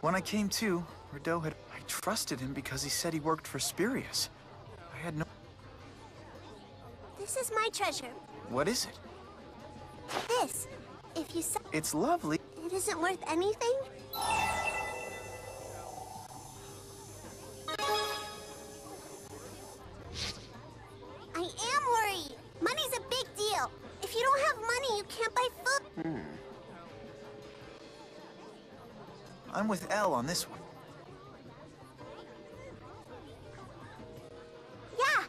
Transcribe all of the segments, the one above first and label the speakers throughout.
Speaker 1: When I came to, Rideau had... I trusted him because he said he worked for Spurious. I had no...
Speaker 2: This is my treasure.
Speaker 1: What is it?
Speaker 2: This. If you saw...
Speaker 1: It's lovely.
Speaker 2: It isn't worth anything? I am worried. Money's a big deal. If you don't have money, you can't buy food.
Speaker 1: I'm with Elle on this one.
Speaker 2: Yeah.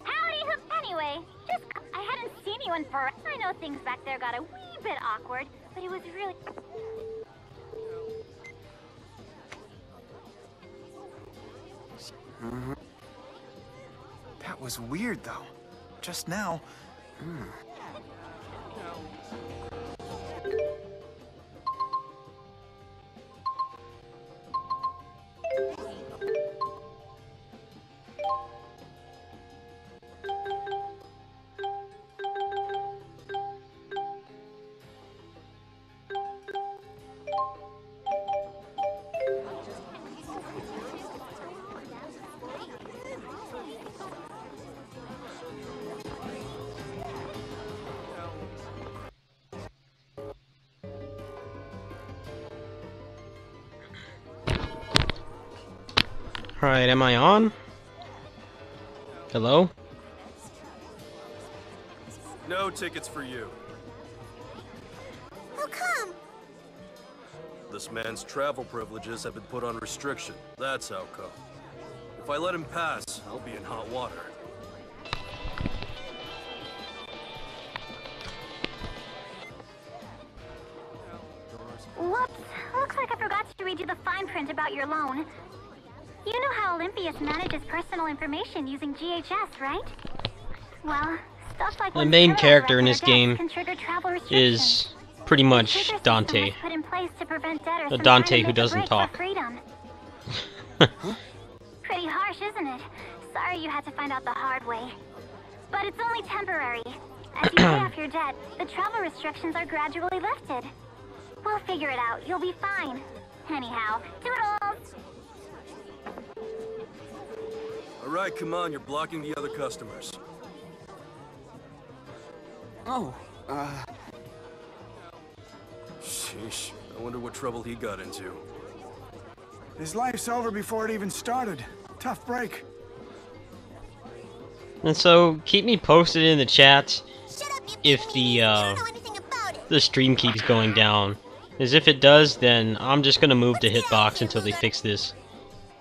Speaker 3: Howdy, anyway, I hadn't seen you in forever. I know things back there got a wee bit awkward, but it was really...
Speaker 1: That was weird, though. Just now...
Speaker 4: Alright, am I on? Hello?
Speaker 5: No tickets for you.
Speaker 2: How come?
Speaker 5: This man's travel privileges have been put on restriction. That's how come. If I let him pass, I'll be in hot water.
Speaker 3: Whoops. Looks like I forgot to read you the fine print about your loan. You know how Olympius manages personal information using GHS, right? Well, stuff like
Speaker 4: the main character in this game is pretty much Dante. The Dante who doesn't talk.
Speaker 3: Pretty harsh, isn't it? Sorry you had to find out the hard way. But it's only temporary. As you pay off your debt, the travel restrictions are gradually lifted. We'll figure it out. You'll be fine. Anyhow, toodles!
Speaker 5: Alright, come on, you're blocking the other customers.
Speaker 1: Oh,
Speaker 5: Sheesh, I wonder what trouble he got into.
Speaker 6: His life's over before it even started. Tough break.
Speaker 4: And so, keep me posted in the chat if
Speaker 2: You don't know anything about it.
Speaker 4: the stream keeps going down. As if it does, then I'm just gonna move to Hitbox until they fix this.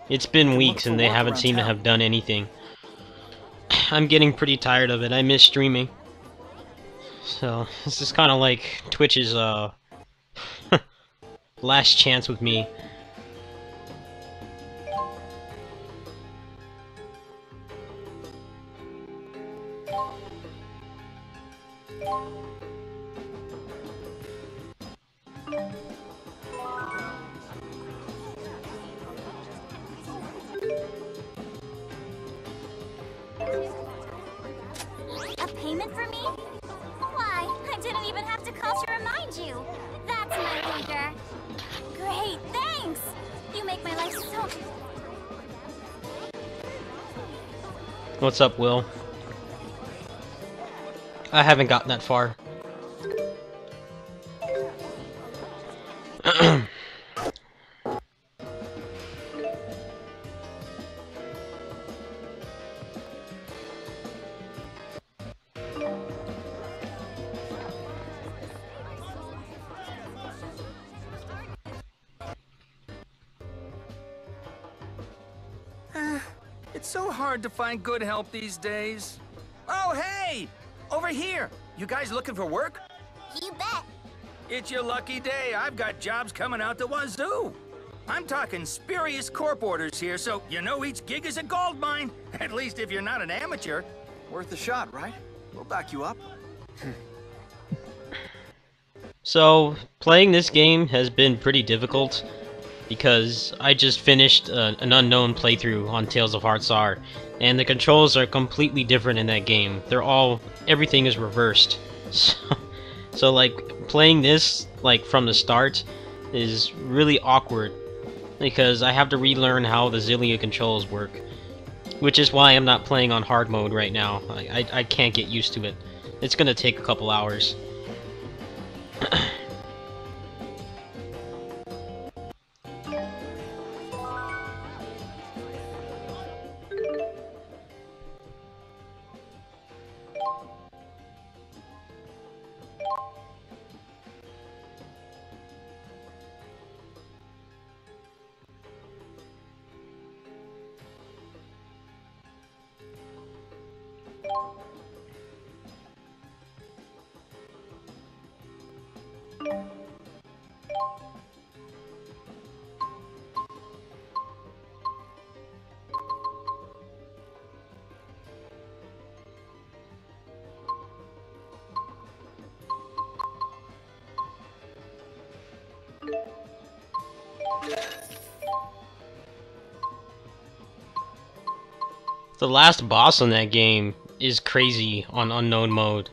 Speaker 4: It's been weeks and they haven't seemed to have done anything. I'm getting pretty tired of it. I miss streaming. So, this is kind of like Twitch's, last chance with me.
Speaker 3: A payment for me? Why, I didn't even have to call to remind you. That's my leader. Great, thanks! You make my life so...
Speaker 4: What's up, Will? I haven't gotten that far.
Speaker 7: It's so hard to find good help these days. Oh, hey! Over here! You guys looking for work?
Speaker 2: You bet.
Speaker 7: It's your lucky day. I've got jobs coming out the wazoo. I'm talking spurious corp orders here, so you know each gig is a gold mine. At least if you're not an amateur.
Speaker 1: Worth a shot, right? We'll back you up.
Speaker 4: So, playing this game has been pretty difficult because I just finished an unknown playthrough on Tales of Hearts R, and the controls are completely different in that game. Everything is reversed. So like, playing this, like, from the start is really awkward because I have to relearn how the Xillia controls work, which is why I'm not playing on hard mode right now. I can't get used to it. It's gonna take a couple hours. The last boss in that game is crazy on unknown mode.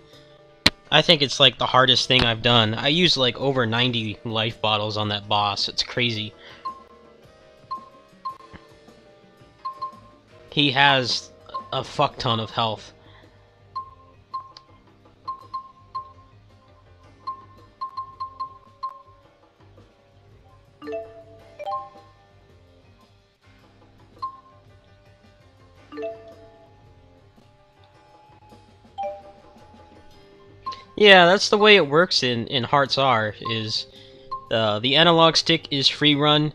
Speaker 4: I think it's like the hardest thing I've done. I used like over 90 life bottles on that boss. It's crazy. He has a fuck ton of health. Yeah, that's the way it works in Hearts R, is the analog stick is free run.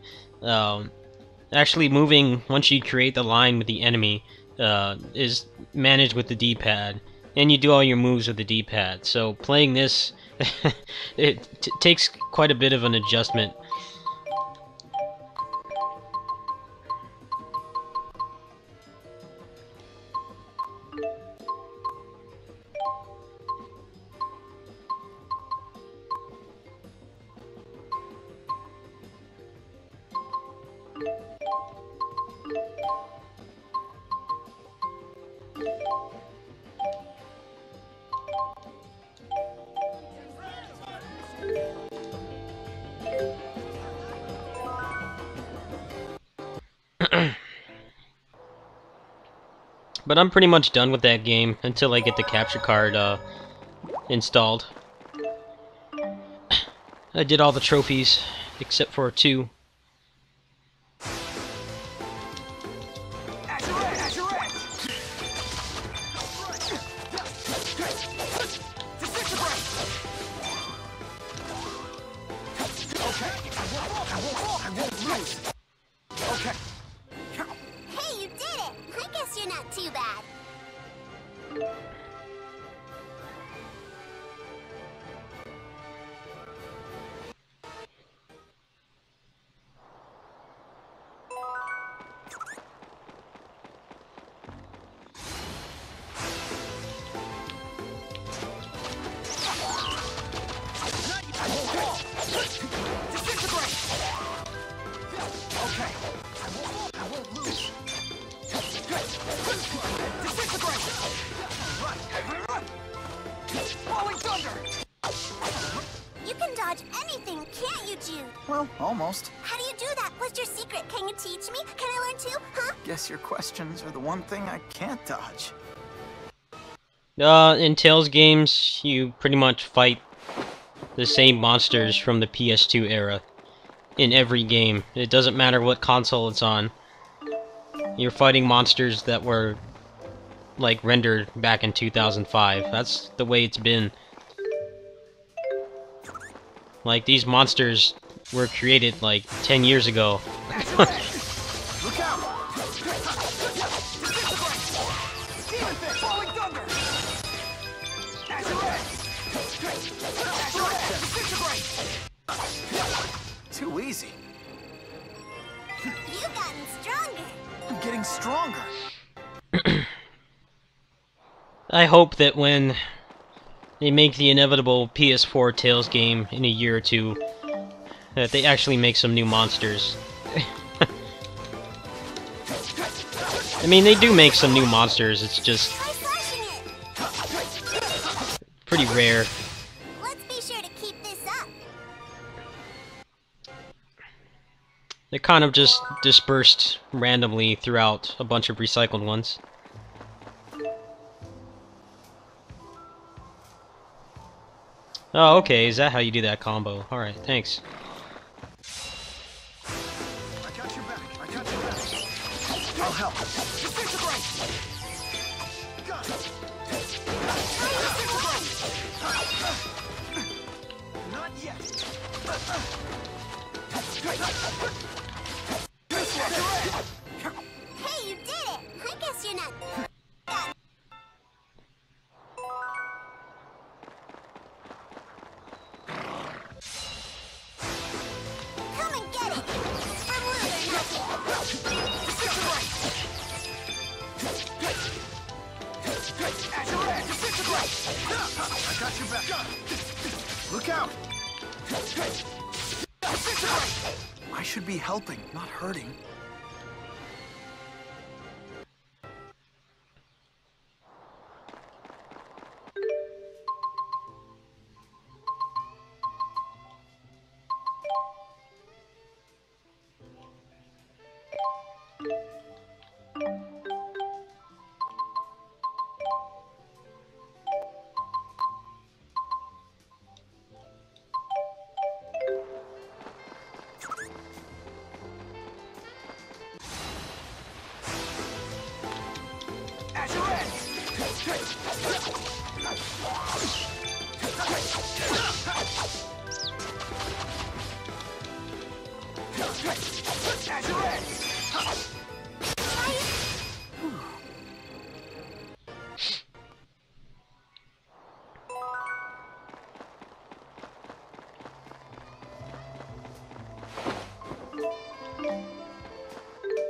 Speaker 4: Actually moving, once you create the line with the enemy, is managed with the D-pad, and you do all your moves with the D-pad. So playing this, it takes quite a bit of an adjustment. But I'm pretty much done with that game until I get the capture card installed. I did all the trophies except for 2.
Speaker 2: Hey, you did it! I guess you're not too bad. You can dodge anything, can't you, Jude?
Speaker 1: Well, almost.
Speaker 2: How do you do that? What's your secret? Can you teach me? Can I learn too? Huh?
Speaker 1: Guess your questions are the one thing I can't dodge.
Speaker 4: In Tales games, you pretty much fight the same monsters from the PS2 era in every game. It doesn't matter what console it's on. You're fighting monsters that were, like, rendered back in 2005. That's the way it's been. Like, these monsters were created, like, 10 years ago.
Speaker 6: Look out! Falling thunder!
Speaker 1: Too easy.
Speaker 2: You've gotten stronger.
Speaker 1: I'm getting stronger.
Speaker 4: I hope that when they make the inevitable PS4 Tales game in a year or two, that they actually make some new monsters. I mean, they do make some new monsters, it's just
Speaker 2: Try slashing it.
Speaker 4: pretty rare.
Speaker 2: Let's be sure to keep this up.
Speaker 4: They're kind of just dispersed randomly throughout a bunch of recycled ones. Oh, okay, is that how you do that combo? Alright, thanks.
Speaker 6: I got your back. I got your back. I'll help. Disintegrate! Got it. Not yet.
Speaker 2: Hey, you did it. I guess you're not. Come and get it. From Luke or
Speaker 6: I got your back. Look out!
Speaker 1: I should be helping, not hurting.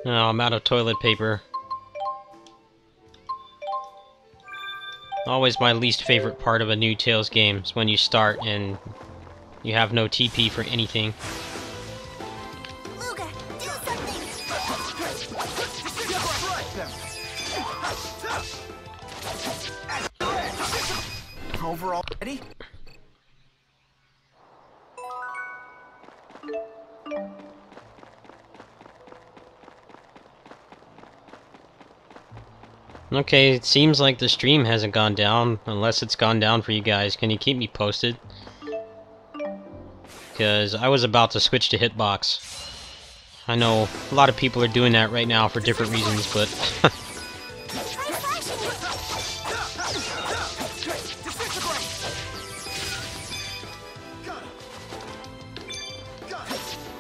Speaker 4: Oh, I'm out of toilet paper. Always my least favorite part of a new Tales game is when you start and you have no TP for anything.
Speaker 2: Luga, do something.
Speaker 1: Over already?
Speaker 4: Okay, it seems like the stream hasn't gone down, unless it's gone down for you guys. Can you keep me posted? Because I was about to switch to Hitbox. I know a lot of people are doing that right now for different reasons, but...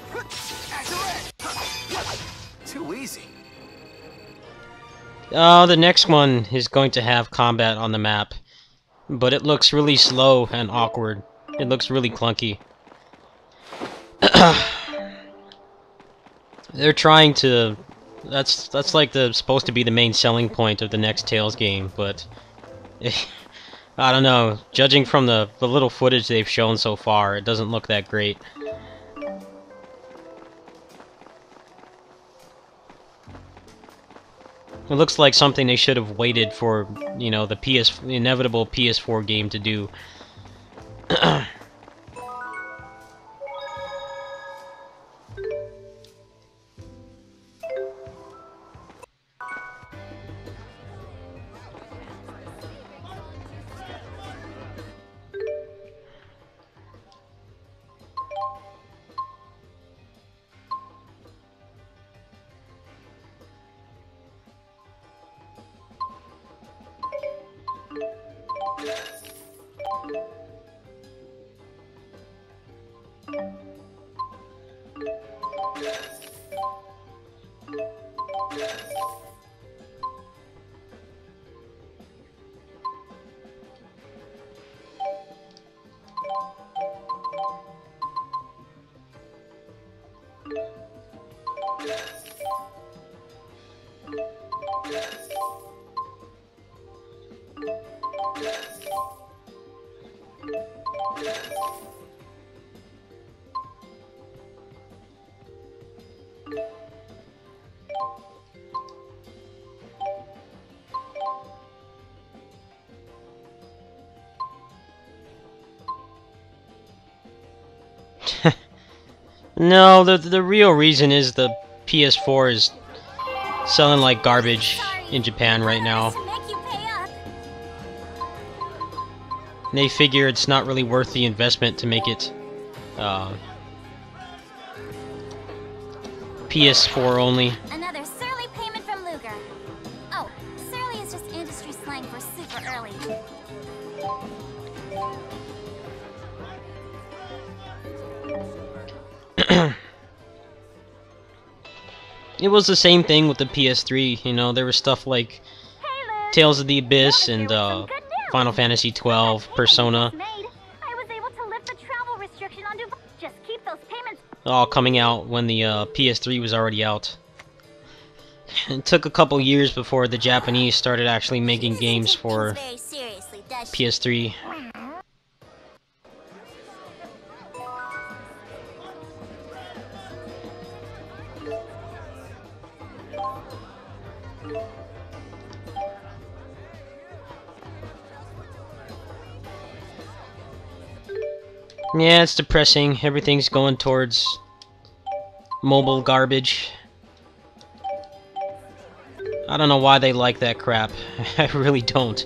Speaker 2: Try slashing it.
Speaker 1: Too easy.
Speaker 4: The next one is going to have combat on the map, but it looks really slow and awkward. It looks really clunky. They're trying to... That's like supposed to be the main selling point of the next Tales game, but... I don't know. Judging from the little footage they've shown so far, it doesn't look that great. It looks like something they should have waited for, you know, the inevitable PS4 game to do. No, the real reason is the PS4 is selling like garbage in Japan right now.
Speaker 2: To make you pay up.
Speaker 4: They figure it's not really worth the investment to make it PS4 only.
Speaker 2: Another surly payment from Luger. Oh, surly is just industry slang for super early.
Speaker 4: It was the same thing with the PS3, you know, there was stuff like
Speaker 3: Hey, Liz.
Speaker 4: Tales of the Abyss
Speaker 3: Noticed
Speaker 4: and
Speaker 3: there was some good news.
Speaker 4: Final Fantasy
Speaker 3: That
Speaker 4: 12,
Speaker 3: payment
Speaker 4: Persona,
Speaker 3: was made. I was able to lift the travel restriction on Dubai. Just keep those payments.
Speaker 4: all coming out when the PS3 was already out. It took a couple years before the Japanese started actually making games for
Speaker 2: Very seriously, does she?
Speaker 4: PS3. Yeah, it's depressing. Everything's going towards mobile garbage. I don't know why they like that crap. I really don't.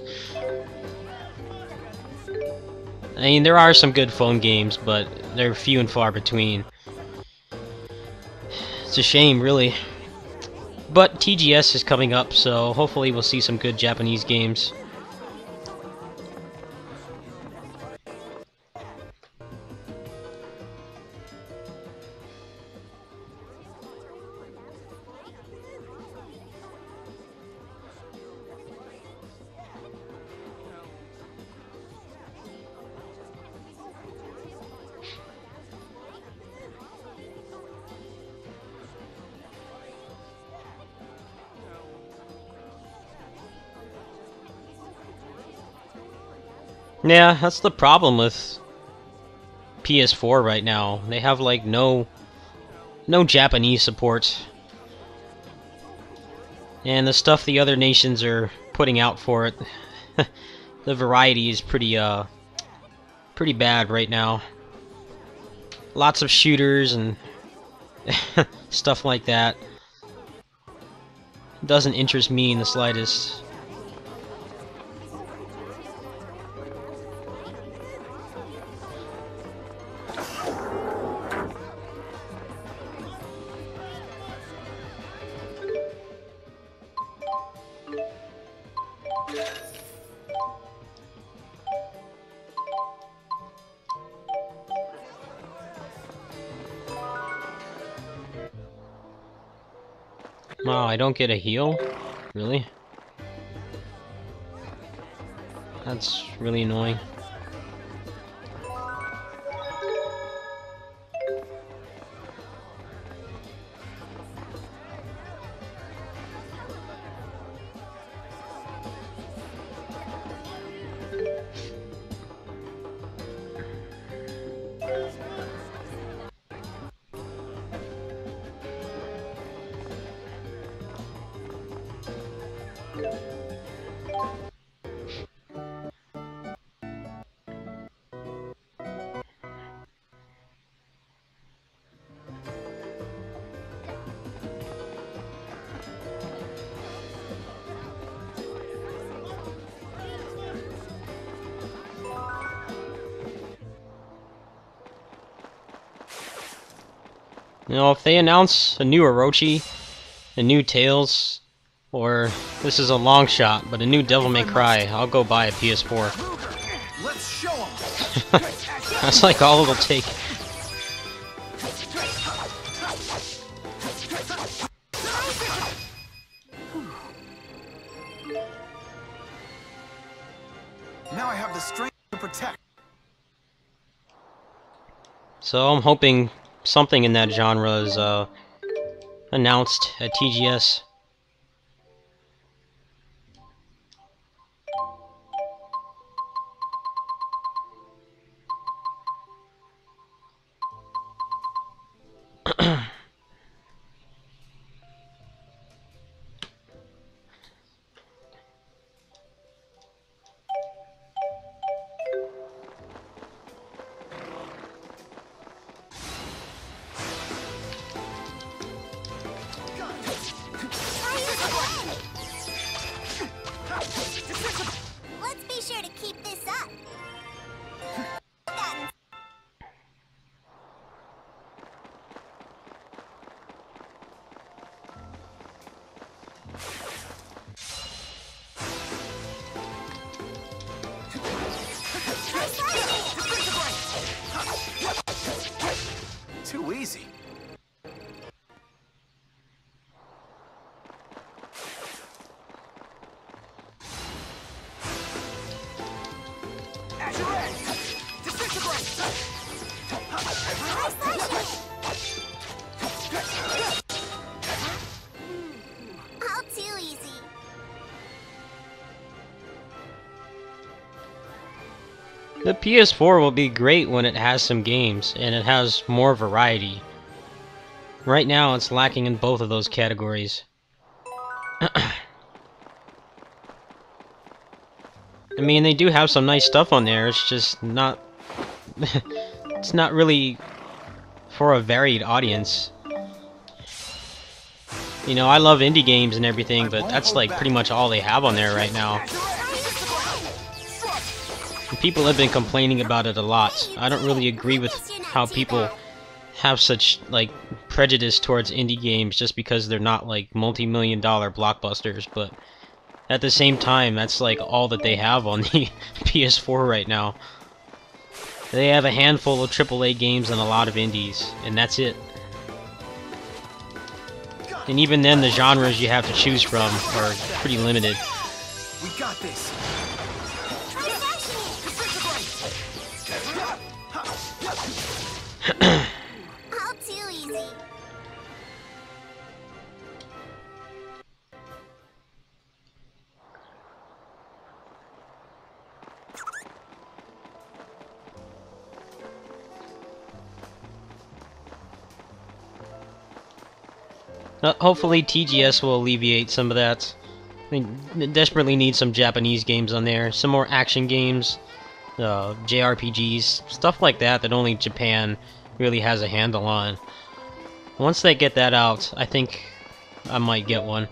Speaker 4: I mean, there are some good phone games, but they're few and far between. It's a shame, really. But TGS is coming up, so hopefully we'll see some good Japanese games. Yeah, that's the problem with PS4 right now. They have like no Japanese support. And the stuff the other nations are putting out for it, the variety is pretty bad right now. Lots of shooters and stuff like that. Doesn't interest me in the slightest. Wow, I don't get a heal? Really? That's really annoying. You know, if they announce a new Orochi, a new Tails, or this is a long shot, but a new Devil May Cry, I'll go buy a PS4.
Speaker 6: Let's show 'em.
Speaker 4: That's like all it'll take.
Speaker 6: Now I have the strength to protect.
Speaker 4: So I'm hoping something in that genre is announced at TGS.
Speaker 2: Let's be sure to keep this up.
Speaker 1: Too easy.
Speaker 6: As you're ready. Disintegrate.
Speaker 2: All too easy.
Speaker 4: The PS4 will be great when it has some games, and it has more variety. Right now, it's lacking in both of those categories. I mean, they do have some nice stuff on there, it's just not... it's not really for a varied audience. You know, I love indie games and everything, but that's like pretty much all they have on there right now. And people have been complaining about it a lot. I don't really agree with how people have such, like, prejudice towards indie games just because they're not, like, multi-million-dollar blockbusters, but at the same time, that's, like, all that they have on the PS4 right now. They have a handful of AAA games and a lot of indies, and that's it. And even then, the genres you have to choose from are pretty limited.
Speaker 1: We got this.
Speaker 2: All too easy.
Speaker 4: Hopefully TGS will alleviate some of that. They desperately need some Japanese games on there, some more action games, JRPGs, stuff like that that only Japan really has a handle on. Once they get that out, I think I might get one.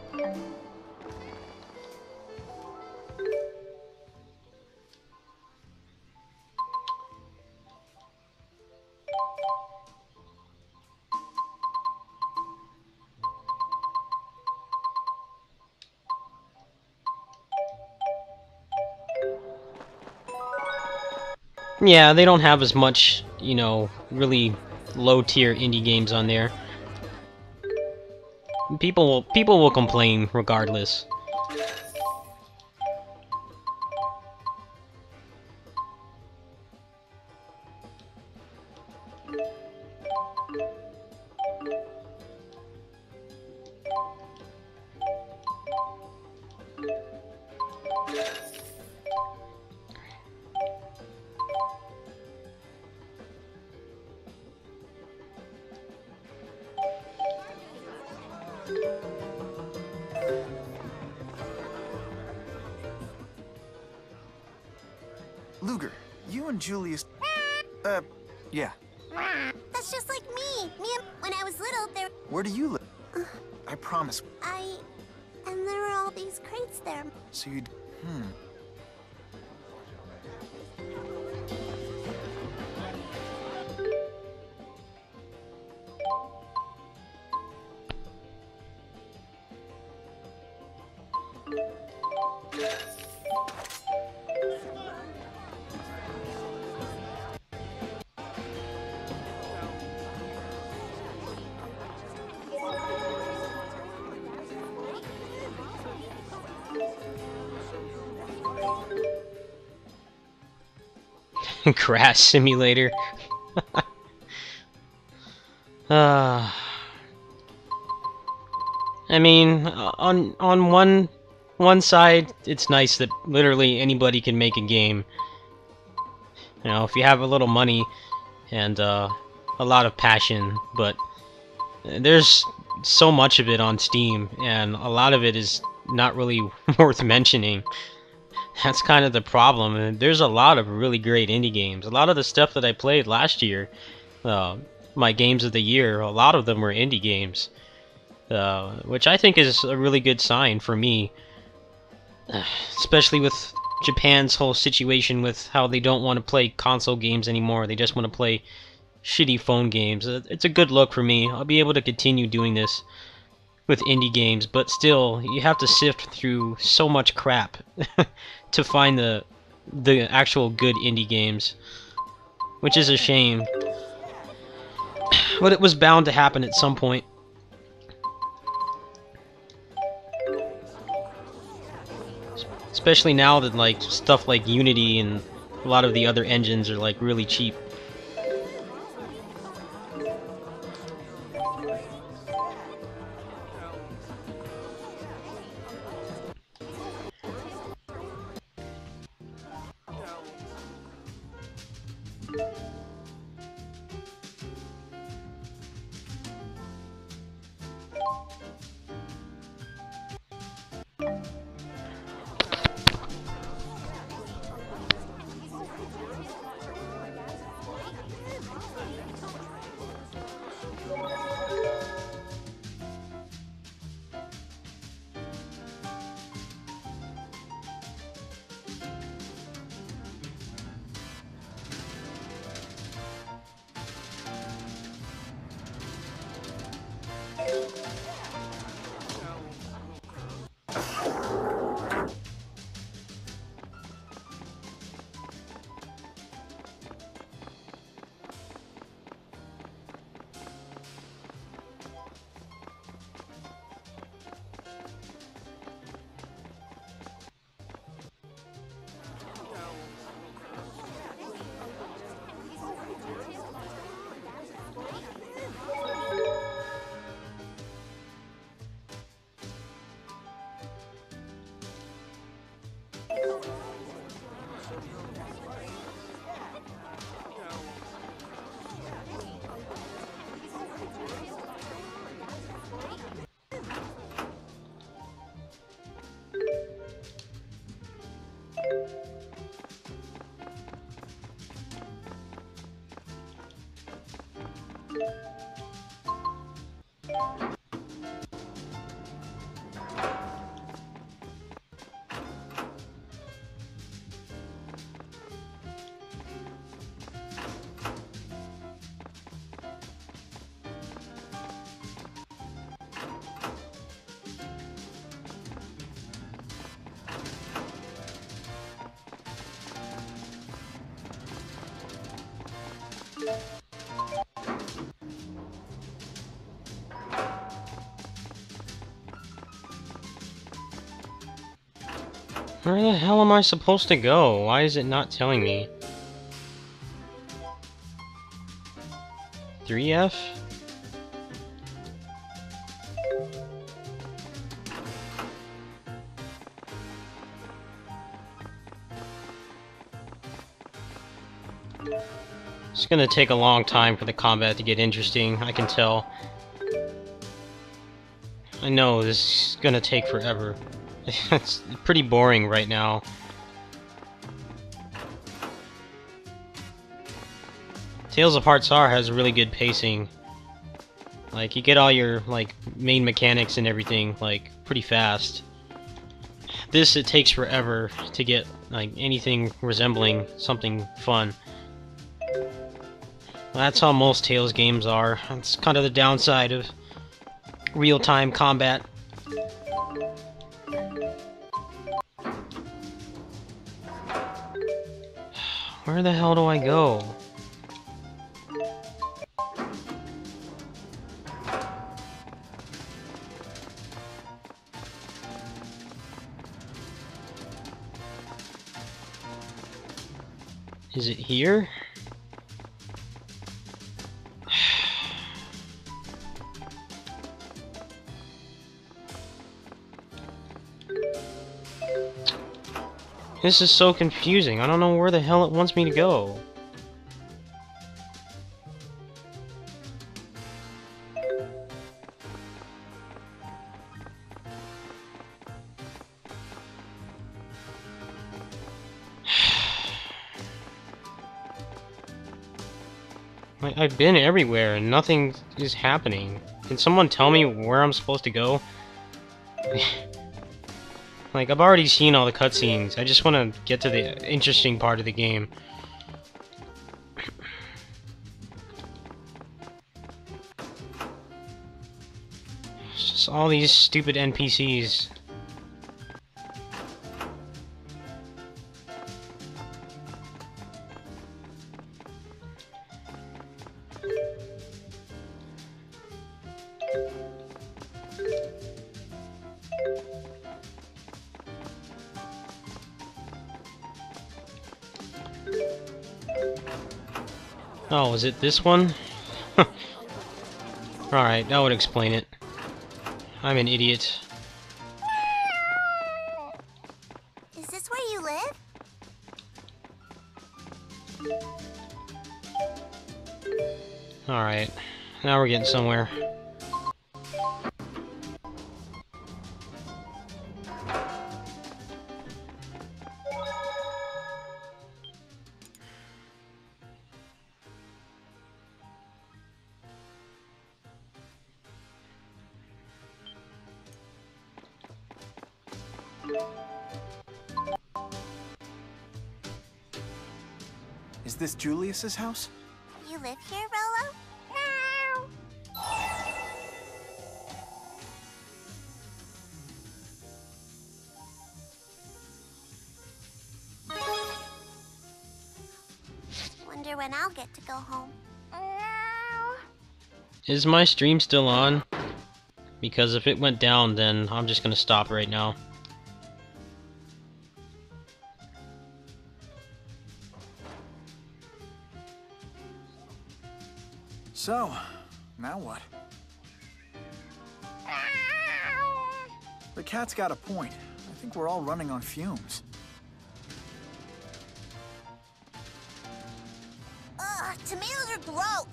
Speaker 4: Yeah, they don't have as much, you know, really low-tier indie games on there. People will complain regardless.
Speaker 1: Luger, you and Julius... yeah.
Speaker 2: That's just like me. When I was little,
Speaker 1: Where do you live? I promise.
Speaker 2: and there were all these crates there.
Speaker 1: So you'd...
Speaker 4: Grass simulator. I mean, on one side, it's nice that literally anybody can make a game. You know, if you have a little money and a lot of passion, but there's so much of it on Steam, and a lot of it is not really worth mentioning. That's kind of the problem. And there's a lot of really great indie games. A lot of the stuff that I played last year, my games of the year, a lot of them were indie games, which I think is a really good sign for me, especially with Japan's whole situation with how they don't want to play console games anymore. They just want to play shitty phone games. It's a good look for me. I'll be able to continue doing this with indie games, but still, you have to sift through so much crap to find the actual good indie games, which is a shame. But it was bound to happen at some point. Especially now that like stuff like Unity and a lot of the other engines are like really cheap. Where the hell am I supposed to go? Why is it not telling me? 3F? It's gonna take a long time for the combat to get interesting, I can tell. I know, this is gonna take forever. It's pretty boring right now. Tales of Heartsar has really good pacing. Like, you get all your, like, main mechanics and everything, like, pretty fast. This, it takes forever to get, like, anything resembling something fun. That's how most Tales games are. It's kind of the downside of real-time combat. Where the hell do I go? Is it here? This is so confusing. I don't know where the hell it wants me to go. I've been everywhere and nothing is happening. Can someone tell me where I'm supposed to go? Like, I've already seen all the cutscenes. I just want to get to the interesting part of the game. It's just all these stupid NPCs. Oh, is it this one? Alright, that would explain it. I'm an idiot.
Speaker 2: Is this where you live?
Speaker 4: Alright, now we're getting somewhere.
Speaker 1: Is this Julius's house?
Speaker 2: You live here, Rolo? No. Wonder when I'll get to go home.
Speaker 4: Is my stream still on? Because if it went down, then I'm just gonna stop right now.
Speaker 1: So, now what? The cat's got a point. I think we're all running on fumes.
Speaker 2: Ugh, tomatoes are gross.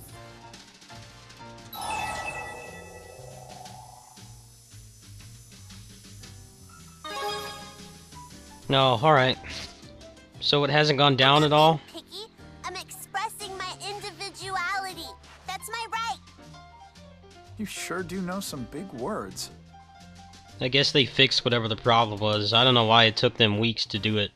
Speaker 4: No, alright. So it hasn't gone down at all?
Speaker 2: Picky, I'm expressing my individuality. That's my right.
Speaker 1: You sure do know some big words.
Speaker 4: I guess they fixed whatever the problem was. I don't know why it took them weeks to do it.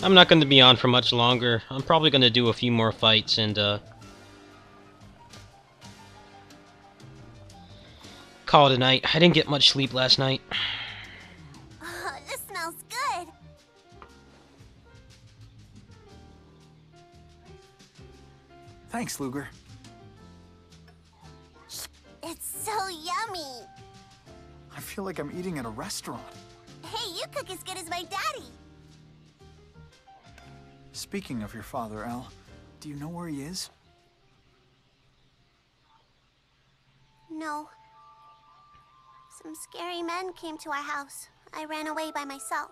Speaker 4: I'm not going to be on for much longer. I'm probably going to do a few more fights and call it a night. I didn't get much sleep last night.
Speaker 2: This smells good.
Speaker 1: Thanks, Luger.
Speaker 2: It's so yummy.
Speaker 1: I feel like I'm eating at a restaurant.
Speaker 2: Hey, you cook as good as my daddy.
Speaker 1: Speaking of your father, Al, do you know where he is?
Speaker 2: No. Some scary men came to our house. I ran away by myself.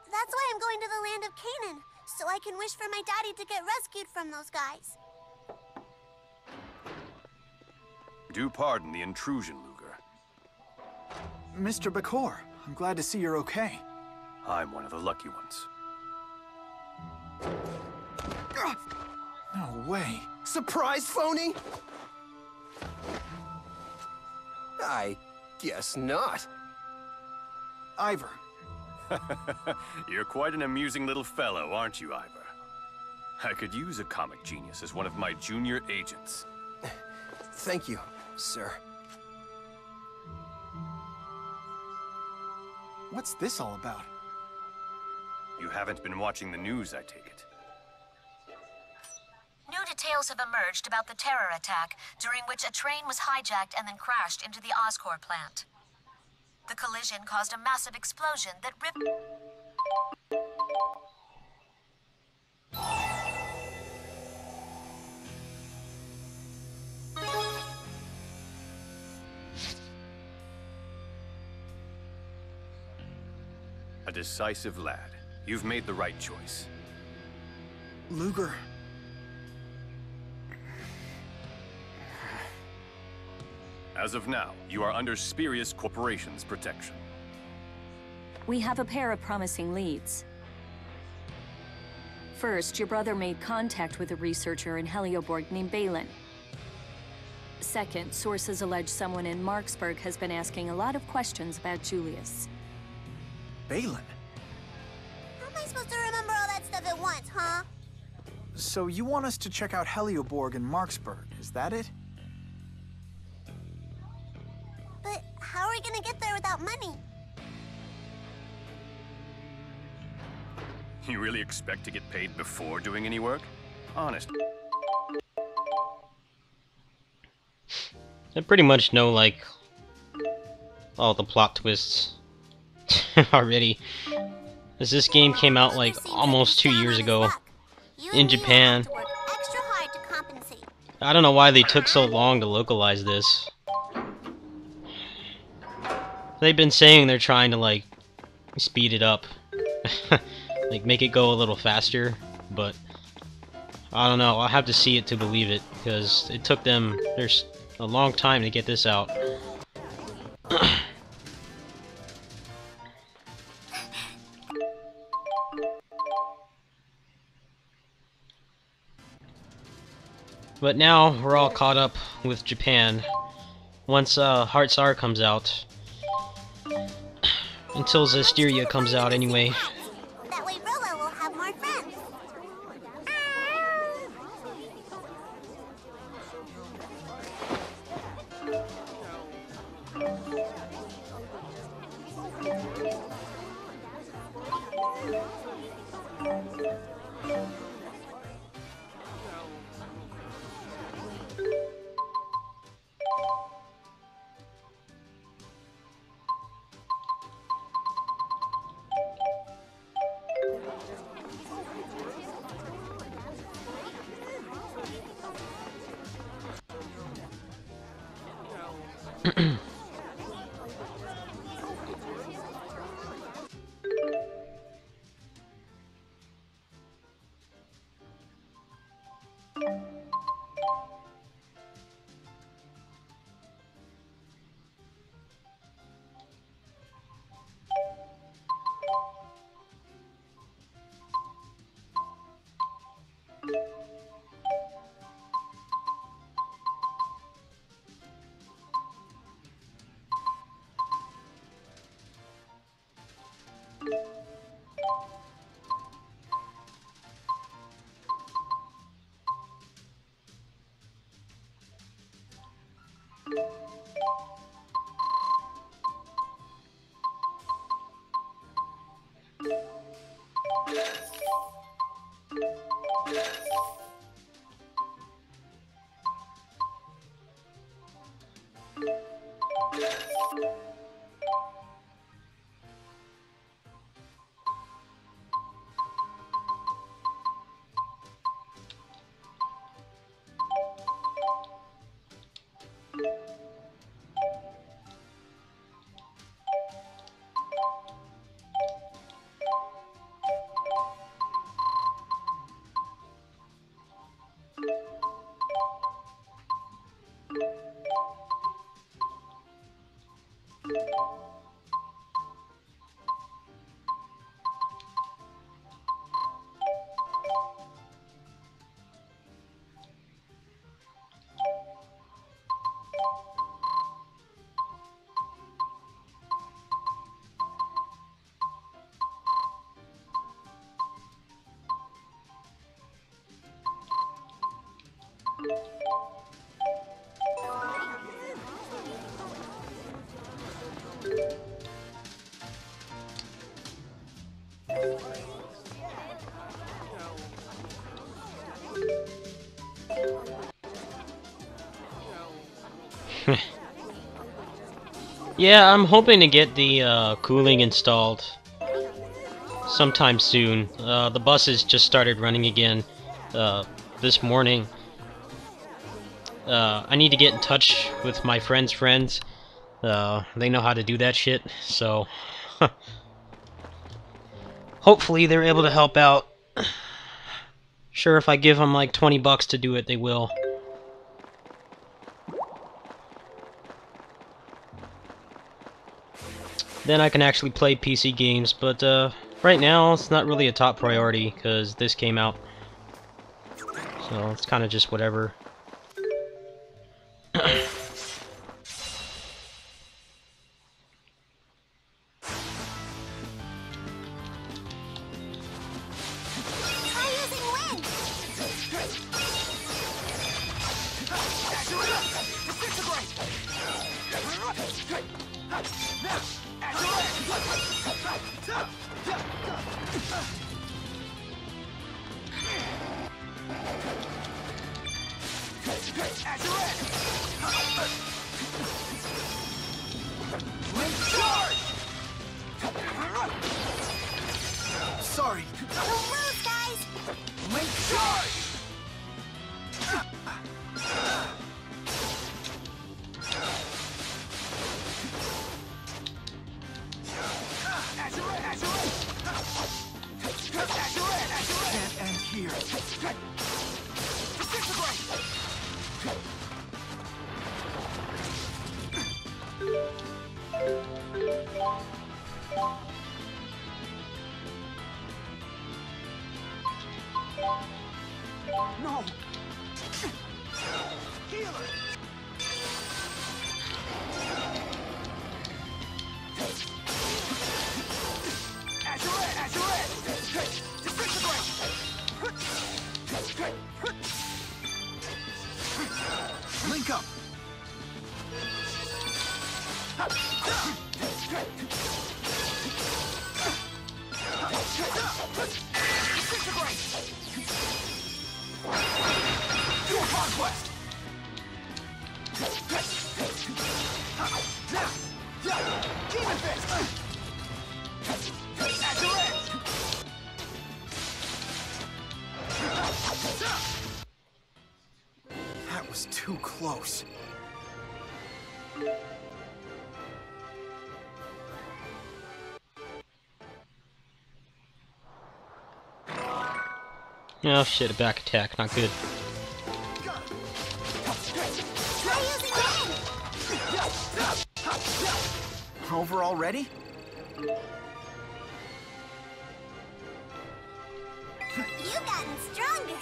Speaker 2: That's why I'm going to the land of Canaan, so I can wish for my daddy to get rescued from those guys.
Speaker 5: Do pardon the intrusion, Luger.
Speaker 1: Mr. Bakor, I'm glad to see you're okay.
Speaker 5: I'm one of the lucky ones.
Speaker 1: No way.
Speaker 6: Surprise, phony? I guess not.
Speaker 1: Ivor.
Speaker 5: You're quite an amusing little fellow, aren't you, Ivor? I could use a comic genius as one of my junior agents.
Speaker 6: Thank you, sir.
Speaker 1: What's this all about?
Speaker 5: You haven't been watching the news, I take it.
Speaker 8: New details have emerged about the terror attack, during which a train was hijacked and then crashed into the Oscorp plant. The collision caused a massive explosion that ripped...
Speaker 9: A decisive lad. You've made the right choice.
Speaker 1: Luger.
Speaker 9: As of now, you are under Spurious Corporation's protection.
Speaker 10: We have a pair of promising leads. First, your brother made contact with a researcher in Helioborg named Balin. Second, sources allege someone in Marksburg has been asking a lot of questions about Julius.
Speaker 1: Balin?
Speaker 2: How am I supposed to remember all that stuff at once, huh?
Speaker 1: So you want us to check out Helioborg and Marksburg, is that it?
Speaker 2: But how are we gonna get there without money?
Speaker 9: You really expect to get paid before doing any work? Honest.
Speaker 4: I pretty much know, like, all the plot twists already. As this game came out, like, almost 2 years ago in Japan.
Speaker 2: Extra hard to compensate.
Speaker 4: I don't know why they took so long to localize this. They've been saying they're trying to, like, speed it up. Like, make it go a little faster, but I don't know, I'll have to see it to believe it, because it took them there's a long time to get this out. But now we're all caught up with Japan. Once Hearts R comes out, until Xillia comes out anyway.
Speaker 2: That way Rilla will have more friends.
Speaker 4: Yeah, I'm hoping to get the cooling installed sometime soon. The buses just started running again this morning. I need to get in touch with my friends' friends. They know how to do that shit, so hopefully they're able to help out. Sure, if I give them like 20 bucks to do it, they will. Then I can actually play PC games, but right now it's not really a top priority because this came out. So it's kind of just whatever.
Speaker 6: Sorry.
Speaker 2: Don't lose, guys!
Speaker 6: Link charge! Can't end here. No! Healer! Link up! Your conquest! Demon Fist! At your edge!
Speaker 1: That was too close.
Speaker 4: Oh shit, a back attack, not good.
Speaker 2: Try using wind!
Speaker 1: Over already?
Speaker 2: You've gotten stronger!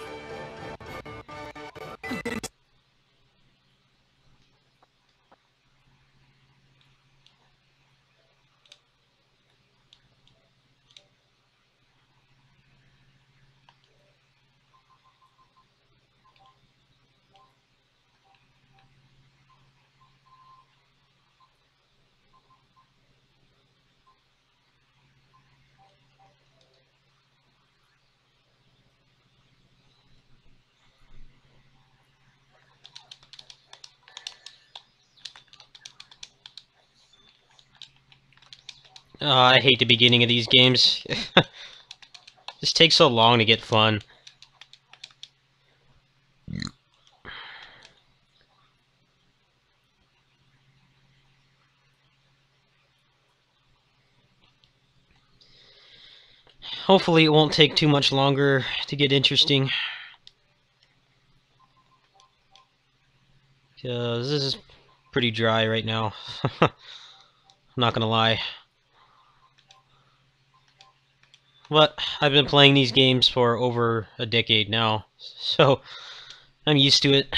Speaker 4: Oh, I hate the beginning of these games. This takes so long to get fun. Hopefully it won't take too much longer to get interesting. Because this is pretty dry right now. I'm not gonna lie. But I've been playing these games for over a decade now, so I'm used to it.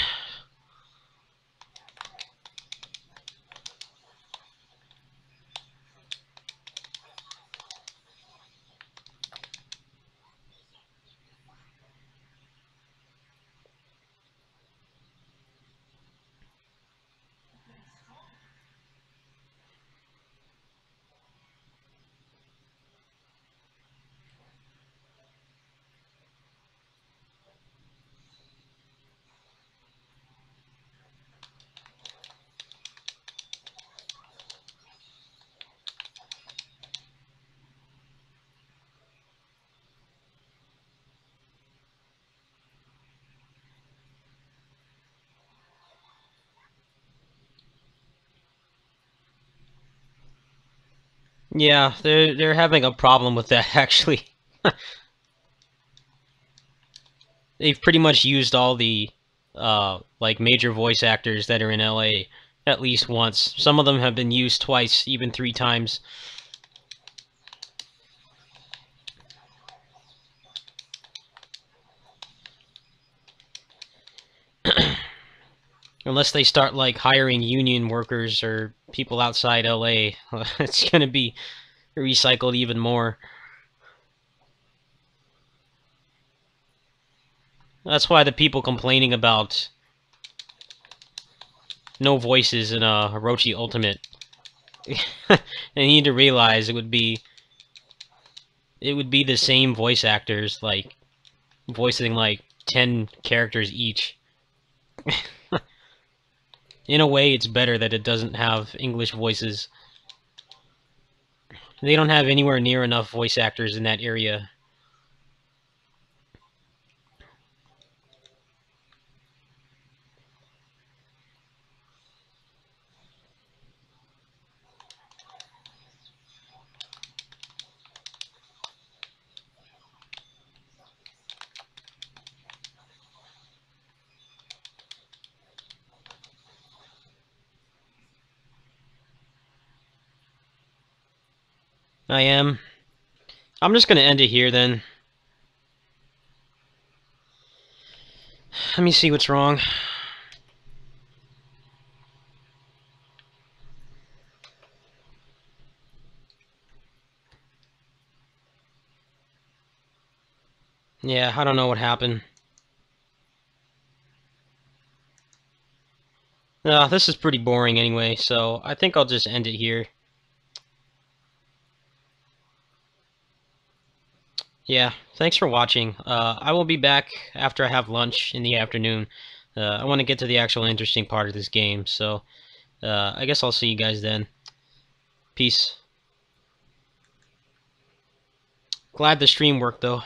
Speaker 4: Yeah, they're having a problem with that actually. They've pretty much used all the like major voice actors that are in LA at least once. Some of them have been used twice, even 3 times. Unless they start like hiring union workers or people outside LA, it's gonna be recycled even more. That's why the people complaining about no voices in Orochi Ultimate, they need to realize it would be the same voice actors, like voicing like 10 characters each. In a way, it's better that it doesn't have English voices. They don't have anywhere near enough voice actors in that area. I am. I'm just gonna end it here then. Let me see what's wrong. Yeah, I don't know what happened. This is pretty boring anyway, so I think I'll just end it here. Yeah, thanks for watching. I will be back after I have lunch in the afternoon. I want to get to the actual interesting part of this game, so I guess I'll see you guys then. Peace. Glad the stream worked, though.